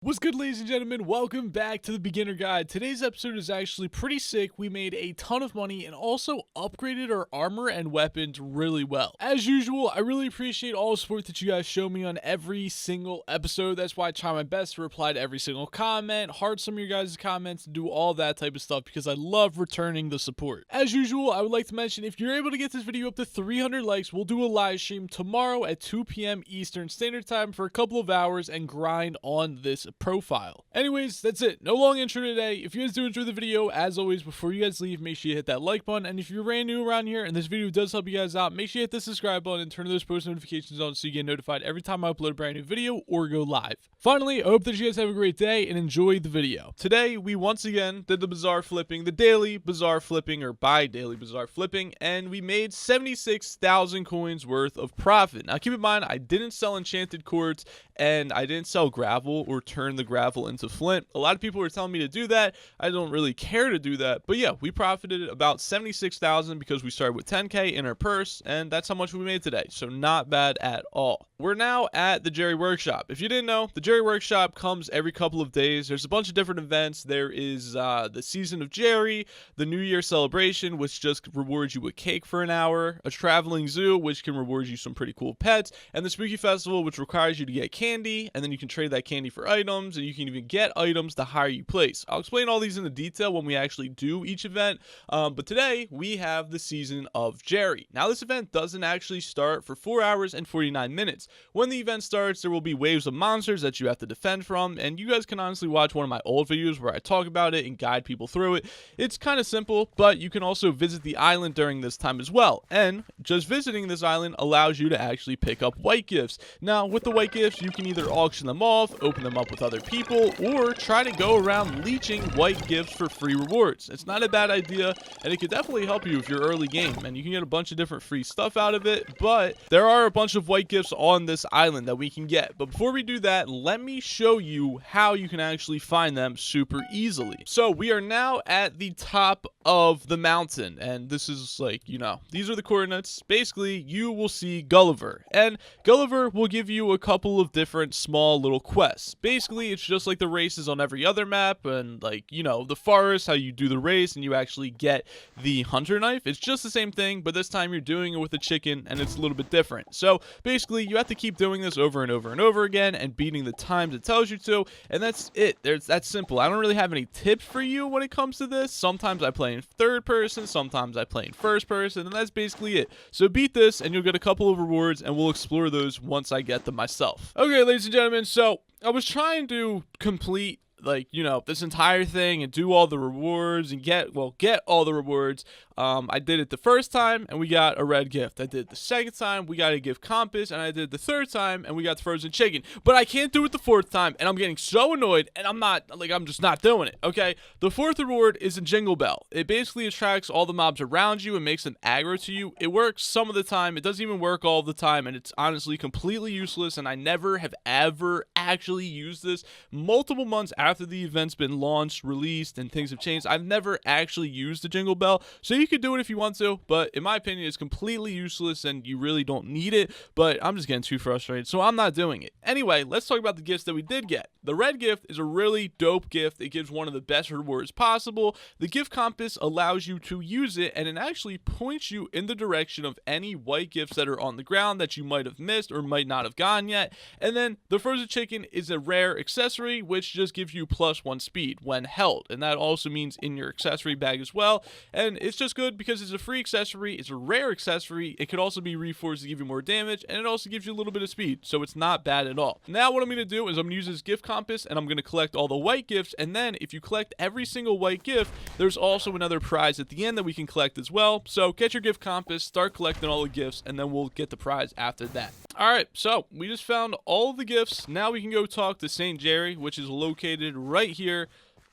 What's good, ladies and gentlemen? Welcome back to the beginner guide. Today's episode is actually pretty sick. We made a ton of money and also upgraded our armor and weapons really well. As usual, I really appreciate all the support that you guys show me on every single episode. That's why I try my best to reply to every single comment, heart some of your guys' comments, and do all that type of stuff because I love returning the support. As usual, I would like to mention if you're able to get this video up to 300 likes, we'll do a live stream tomorrow at 2 p.m. Eastern Standard Time for a couple of hours and grind on this profile. Anyways, that's it. No long intro today. If you guys do enjoy the video, as always, before you guys leave, make sure you hit that like button. And if you're brand new around here and this video does help you guys out, make sure you hit the subscribe button and turn those post notifications on so you get notified every time I upload a brand new video or go live. Finally, I hope that you guys have a great day and enjoy the video. Today, we once again did the bazaar flipping, the daily bazaar flipping or bi-daily bazaar flipping, and we made 76,000 coins worth of profit. Now, keep in mind, I didn't sell enchanted quartz and I didn't sell gravel or turn the gravel into flint. A lot of people were telling me to do that. I don't really care to do that, but yeah, we profited about 76,000 because we started with 10k in our purse, and that's how much we made today. So not bad at all. We're now at the Jerry Workshop. If you didn't know, the Jerry Workshop comes every couple of days. There's a bunch of different events. There is the Season of Jerry, the New Year celebration, which just rewards you with cake for an hour, a traveling zoo, which can reward you some pretty cool pets, and the Spooky Festival, which requires you to get candy, and then you can trade that candy for items, and you can even get items the higher you place. I'll explain all these in the detail when we actually do each event, but today we have the Season of Jerry. Now, this event doesn't actually start for 4 hours and 49 minutes. When the event starts, there will be waves of monsters that you have to defend from, and you guys can honestly watch one of my old videos where I talk about it and guide people through it. It's kind of simple, but you can also visit the island during this time as well, and just visiting this island allows you to actually pick up white gifts. Now, with the white gifts, you can either auction them off, open them up with other people, or try to go around leeching white gifts for free rewards. It's not a bad idea, and it could definitely help you if you're early game, and you can get a bunch of different free stuff out of it, but there are a bunch of white gifts on this island that we can get. But before we do that, let me show you how you can actually find them super easily. So we are now at the top of the mountain, and this is like, you know, these are the coordinates. Basically, you will see Gulliver, and Gulliver will give you a couple of different small little quests. Basically, it's just like the races on every other map, and like, you know, the forest, how you do the race and you actually get the hunter knife. It's just the same thing, but this time you're doing it with a chicken, and it's a little bit different. So basically, you have to keep doing this over and over and over again and beating the times it tells you to, and that's it. That's simple. I don't really have any tips for you when it comes to this. Sometimes I play in third person, sometimes I play in first person, and that's basically it. So beat this and you'll get a couple of rewards, and we'll explore those once I get them myself. Okay, ladies and gentlemen, so I was trying to complete, like, you know, this entire thing and do all the rewards and get all the rewards. I did it the first time and we got a red gift. I did it the second time, we got a gift compass, and I did it the third time and we got the frozen chicken. But I can't do it the fourth time, and I'm getting so annoyed, and I'm just not doing it. Okay, the fourth reward is a jingle bell. It basically attracts all the mobs around you and makes them aggro to you. It works some of the time, it doesn't even work all the time, and it's honestly completely useless, and I never have ever actually used this. Multiple months after the event's been launched, released, and things have changed, I've never actually used the jingle bell. So you could do it if you want to, but in my opinion, it's completely useless and you really don't need it. But I'm just getting too frustrated, so I'm not doing it. Anyway, let's talk about the gifts that we did get. The red gift is a really dope gift. It gives one of the best rewards possible. The gift compass allows you to use it, and it actually points you in the direction of any white gifts that are on the ground that you might have missed or might not have gone yet. And then the frozen chicken is a rare accessory, which just gives you +1 speed when held, and that also means in your accessory bag as well. And it's just good because it's a free accessory, it's a rare accessory, it could also be reforged to give you more damage, and it also gives you a little bit of speed, so it's not bad at all. Now what I'm going to do is I'm going to use this gift compass, and I'm going to collect all the white gifts, and then if you collect every single white gift, there's also another prize at the end that we can collect as well. So get your gift compass, start collecting all the gifts, and then we'll get the prize after that. Alright, so we just found all the gifts. Now we can go talk to St. Jerry, which is located right here.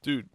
Dude,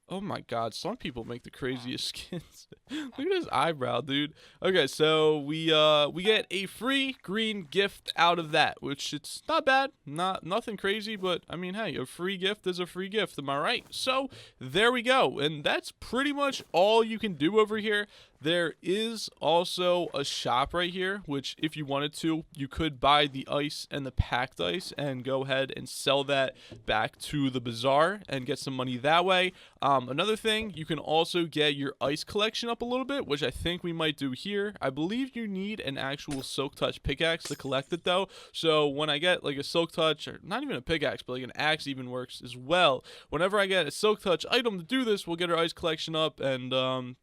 oh my god, some people make the craziest skins. Look at his eyebrow, dude. Okay, so we get a free green gift out of that, which it's not bad, nothing crazy, but I mean, hey, a free gift is a free gift, am I right? So there we go, and that's pretty much all you can do over here. There is also a shop right here, which if you wanted to, you could buy the ice and the packed ice and go ahead and sell that back to the bazaar and get some money that way. Another thing, you can also get your ice collection up a little bit, which I think we might do here. I believe you need an actual Silk Touch pickaxe to collect it though. So when I get like a Silk Touch, or not even a pickaxe, but like an axe even works as well. Whenever I get a Silk Touch item to do this, we'll get our ice collection up, and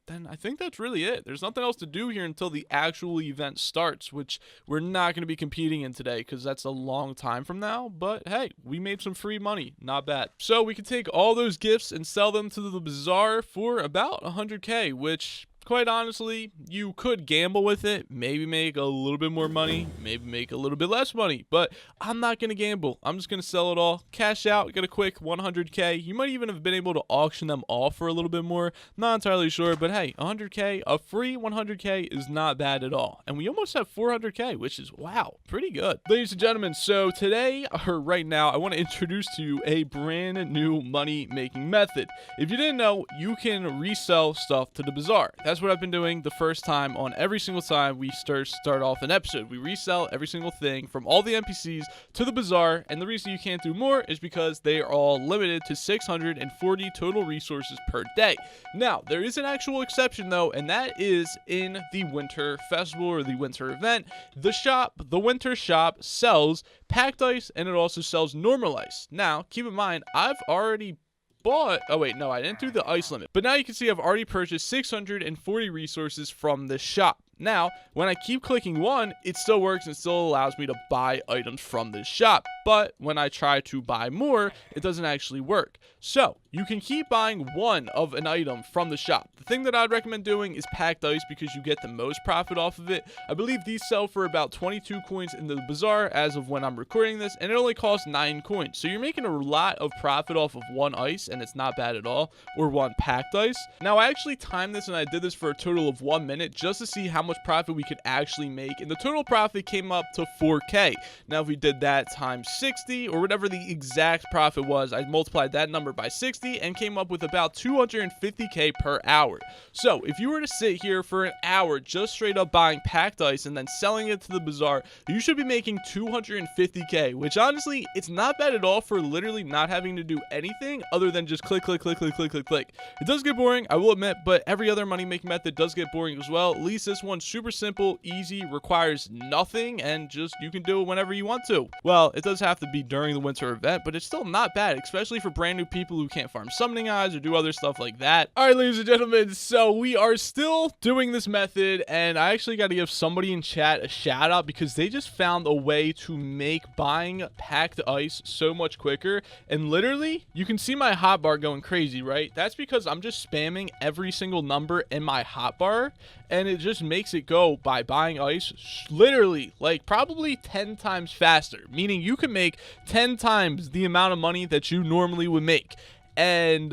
then I think that's really it. There's nothing else to do here until the actual event starts, which we're not going to be competing in today because that's a long time from now. But hey, we made some free money. Not bad. So we can take all those gifts and sell them to the bazaar for about 100k, which quite honestly, you could gamble with it, maybe make a little bit more money, maybe make a little bit less money, but I'm not going to gamble. I'm just going to sell it all, cash out, get a quick 100k. You might even have been able to auction them off for a little bit more. Not entirely sure, but hey, 100k, a free 100k is not bad at all. And we almost have 400k, which is, wow, pretty good. Ladies and gentlemen, so today, or right now, I want to introduce to you a brand new money-making method. If you didn't know, you can resell stuff to the bazaar. That's what I've been doing the first time on every single time we start off an episode. We resell every single thing from all the NPCs to the bazaar, and the reason you can't do more is because they are all limited to 640 total resources per day. Now, there is an actual exception though, and that is in the winter festival or the winter event. The winter shop sells packed ice, and it also sells normal ice. Now, keep in mind, I've already oh wait, no, I didn't do the ice limit. But now you can see I've already purchased 640 resources from this shop. Now, when I keep clicking one, it still works and still allows me to buy items from this shop. But when I try to buy more, it doesn't actually work. So, you can keep buying one of an item from the shop. The thing that I'd recommend doing is packed ice because you get the most profit off of it. I believe these sell for about 22 coins in the bazaar as of when I'm recording this, and it only costs 9 coins. So you're making a lot of profit off of one ice, and it's not bad at all, or one packed ice. Now, I actually timed this and I did this for a total of 1 minute just to see how much profit we could actually make, and the total profit came up to 4k. Now, if we did that times 60 or whatever the exact profit was, I multiplied that number by 60 and came up with about 250k per hour. So if you were to sit here for an hour just straight up buying packed ice and then selling it to the bazaar, you should be making 250k, which honestly, it's not bad at all for literally not having to do anything other than just click, click, click, click, click, click, click. It does get boring, I will admit, but every other money making method does get boring as well. At least this one's super simple, easy, requires nothing, and just you can do it whenever you want to. Well, it does have to be during the winter event, but it's still not bad, especially for brand new people who can't farm summoning eyes or do other stuff like that. All right, ladies and gentlemen, so we are still doing this method, and I actually got to give somebody in chat a shout out because they just found a way to make buying packed ice so much quicker. And literally, you can see my hotbar going crazy, right? That's because I'm just spamming every single number in my hotbar, and it just makes it go by buying ice literally like probably 10 times faster, meaning you can make 10 times the amount of money that you normally would make. And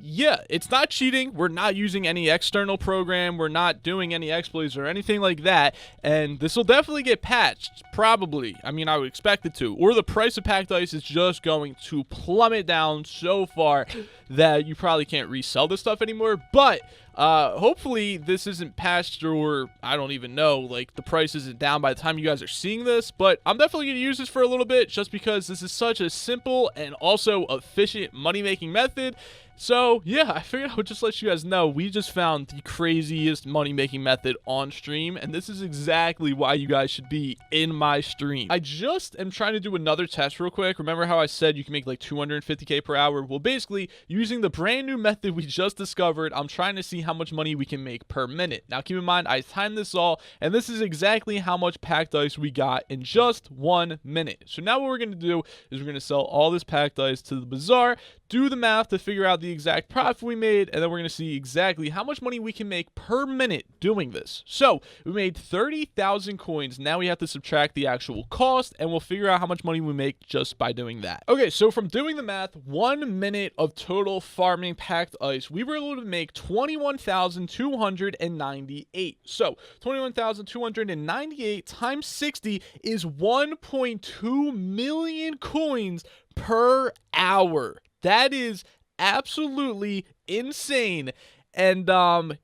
yeah, it's not cheating. We're not using any external program. We're not doing any exploits or anything like that. And this will definitely get patched, probably. I mean, I would expect it to. Or the price of packed ice is just going to plummet down so far that you probably can't resell this stuff anymore. But hopefully this isn't patched, or I don't even know, like the price isn't down by the time you guys are seeing this. But I'm definitely going to use this for a little bit just because this is such a simple and also efficient money-making method. So yeah, I figured I would just let you guys know we just found the craziest money-making method on stream, and this is exactly why you guys should be in my stream. I just am trying to do another test real quick. Remember how I said you can make like 250k per hour? Well, basically, using the brand new method we just discovered, I'm trying to see how much money we can make per minute. Now, keep in mind, I timed this all, and this is exactly how much packed ice we got in just 1 minute. So now what we're going to do is we're going to sell all this packed ice to the bazaar, do the math to figure out the exact profit we made, and then we're going to see exactly how much money we can make per minute doing this. So we made 30,000 coins. Now we have to subtract the actual cost, and we'll figure out how much money we make just by doing that. Okay, so from doing the math, 1 minute of total farming packed ice, we were able to make 21,298. So 21,298 times 60 is 1.2 million coins per hour. That is absolutely insane. And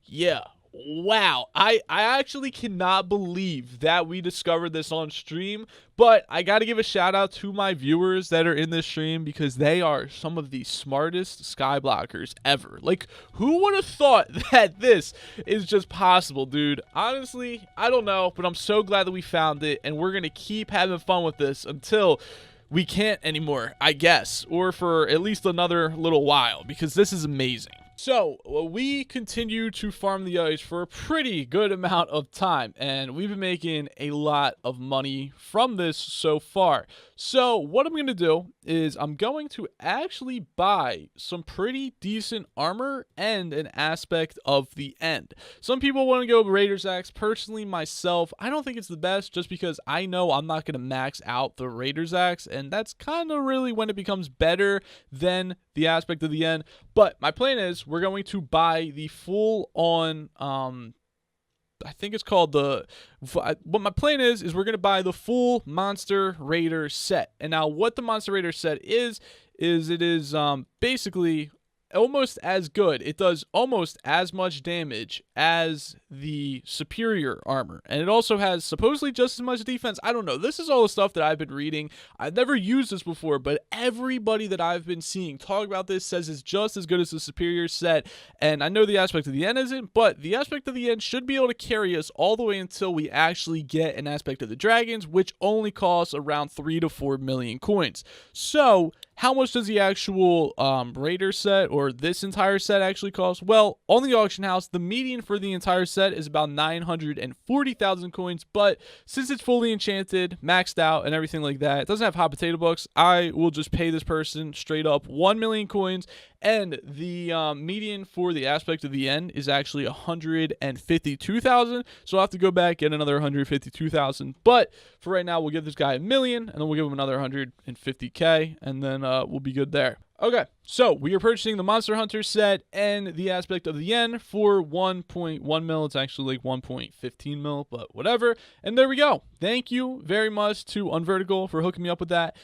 yeah, Wow, I actually cannot believe that we discovered this on stream, but I got to give a shout out to my viewers that are in this stream because they are some of the smartest skyblockers ever. Like, who would have thought that this is just possible, dude? Honestly, I don't know, but I'm so glad that we found it, and we're going to keep having fun with this until we can't anymore, I guess, or for at least another little while, because this is amazing. So, we continue to farm the ice for a pretty good amount of time, and we've been making a lot of money from this so far. So, what I'm going to do is I'm going to actually buy some pretty decent armor and an aspect of the end. Some people want to go Raider's Axe. Personally, myself, I don't think it's the best just because I know I'm not going to max out the Raider's Axe, and that's kind of really when it becomes better than the aspect of the end. But my plan is we're going to buy the full on I think it's called the what my plan is we're going to buy the full Monster Raider set. And now what the Monster Raider set is it is basically almost as good. It does almost as much damage as the superior armor, and it also has supposedly just as much defense. I don't know. This is all the stuff that I've been reading. I've never used this before, but everybody that I've been seeing talk about this says it's just as good as the superior set. And I know the aspect of the end isn't, but the aspect of the end should be able to carry us all the way until we actually get an aspect of the dragons, which only costs around 3 to 4 million coins. So how much does the actual Raider set or this entire set actually cost? Well, on the auction house, the median for the entire set is about 940,000 coins, but since it's fully enchanted, maxed out, and everything like that, it doesn't have hot potato books, I will just pay this person straight up 1 million coins, and the median for the aspect of the end is actually 152,000, so I'll have to go back, get another 152,000, but for right now, we'll give this guy 1 million, and then we'll give him another 150k, and then we'll be good there. Okay, so we are purchasing the Monster Hunter set and the aspect of the end for 1.1 mil. It's actually like 1.15 mil, but whatever. And there we go. Thank you very much to Unvertical for hooking me up with that.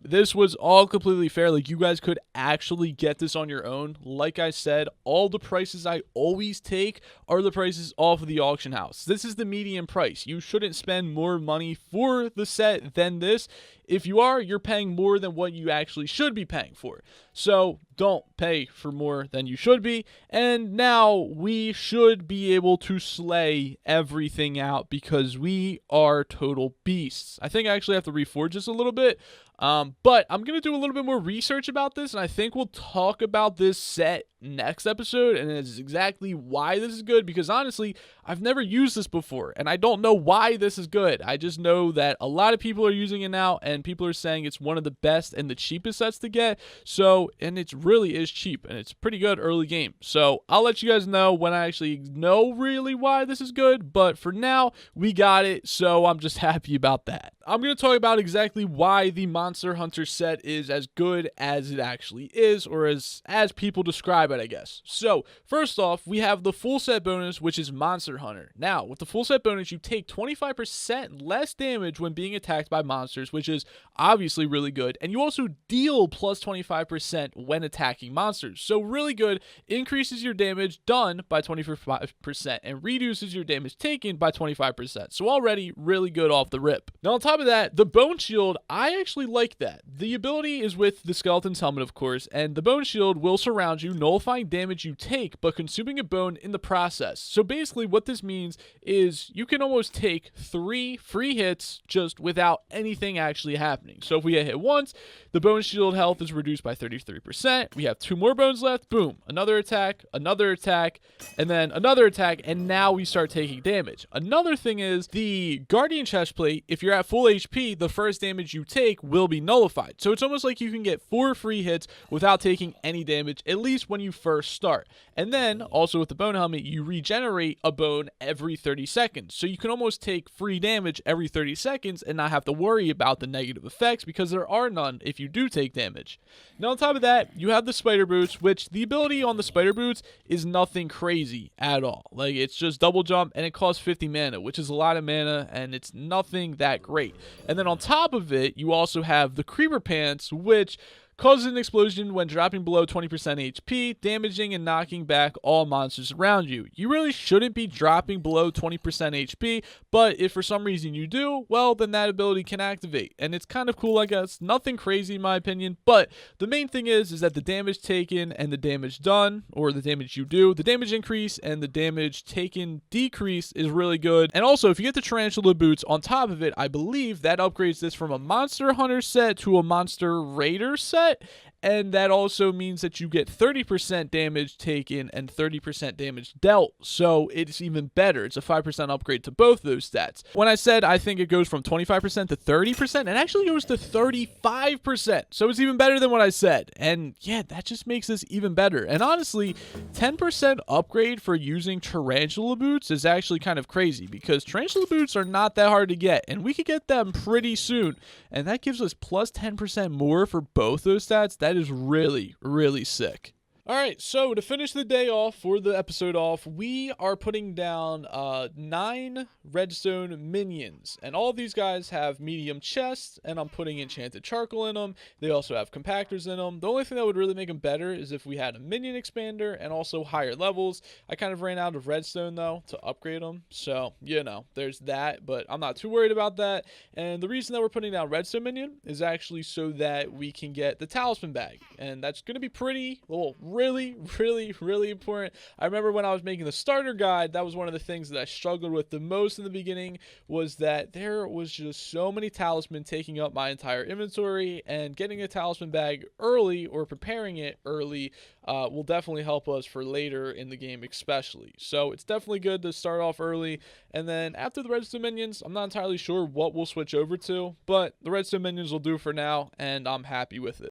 This was all completely fair. Like, you guys could actually get this on your own. Like I said, all the prices I always take are the prices off of the auction house. This is the median price. You shouldn't spend more money for the set than this. If you are, you're paying more than what you actually should be paying for. So don't pay for more than you should be. And now we should be able to slay everything out because we are total beasts. I think I actually have to reforge this a little bit. But I'm going to do a little bit more research about this, and I think we'll talk about this set next episode, and it's exactly why this is good, because honestly, I've never used this before, and I don't know why this is good. I just know that a lot of people are using it now, and people are saying it's one of the best and the cheapest sets to get, so, and it really is cheap, and it's pretty good early game. So I'll let you guys know when I actually know really why this is good, but for now, we got it, so I'm just happy about that. I'm going to talk about exactly why the Monster Hunter set is as good as it actually is, or as people describe it, I guess. So, first off, we have the full set bonus, which is Monster Hunter. Now, with the full set bonus, you take 25% less damage when being attacked by monsters, which is obviously really good, and you also deal plus 25% when attacking monsters. So, really good, increases your damage done by 25% and reduces your damage taken by 25%. So, already really good off the rip. Now, on top of that, the Bone Shield, I actually like that. The ability is with the Skeleton's Helmet, of course, and the Bone Shield will surround you, nullifying damage you take, but consuming a bone in the process. So basically what this means is you can almost take 3 free hits just without anything actually happening. So if we get hit once, the Bone Shield health is reduced by 33%. We have 2 more bones left. Boom. Another attack, and then another attack, and now we start taking damage. Another thing is the Guardian Chestplate, if you're at full HP, the first damage you take will be nullified. So it's almost like you can get 4 free hits without taking any damage, at least when you first start. And then, also with the Bone Helmet, you regenerate a bone every 30 seconds. So you can almost take free damage every 30 seconds and not have to worry about the negative effects, because there are none if you do take damage. Now, on top of that, you have the Spider Boots, which the ability on the Spider Boots is nothing crazy at all. Like, it's just double jump, and it costs 50 mana, which is a lot of mana, and it's nothing that great. And then on top of it, you also have the Creeper Pants, which Causes an explosion when dropping below 20% HP, damaging and knocking back all monsters around you. You really shouldn't be dropping below 20% HP, but if for some reason you do, well, then that ability can activate. And it's kind of cool, I guess. Nothing crazy in my opinion, but the main thing is that the damage taken and the damage done, or the damage you do, the damage increase and the damage taken decrease is really good. And also, if you get the Tarantula boots on top of it, I believe that upgrades this from a Monster Hunter set to a Monster Raider set. And that also means that you get 30% damage taken and 30% damage dealt. So it's even better. It's a 5% upgrade to both those stats. When I said I think it goes from 25% to 30%, it actually goes to 35%. So it's even better than what I said. And yeah, that just makes this even better. And honestly, 10% upgrade for using Tarantula boots is actually kind of crazy because Tarantula boots are not that hard to get. And we could get them pretty soon. And that gives us plus 10% more for both those stats. That is really, really sick. All right, so to finish the day off, for the episode off, we are putting down 9 redstone minions. And all of these guys have medium chests, and I'm putting enchanted charcoal in them. They also have compactors in them. The only thing that would really make them better is if we had a minion expander and also higher levels. I kind of ran out of redstone, though, to upgrade them. So, you know, there's that, but I'm not too worried about that. And the reason that we're putting down redstone minion is actually so that we can get the talisman bag. And that's going to be pretty, well, really important. I remember when I was making the starter guide, that was one of the things that I struggled with the most in the beginning, was that there was just so many talisman taking up my entire inventory, and getting a talisman bag early or preparing it early will definitely help us for later in the game especially. So it's definitely good to start off early, and then after the redstone minions, I'm not entirely sure what we'll switch over to, but the redstone minions will do for now, and I'm happy with it.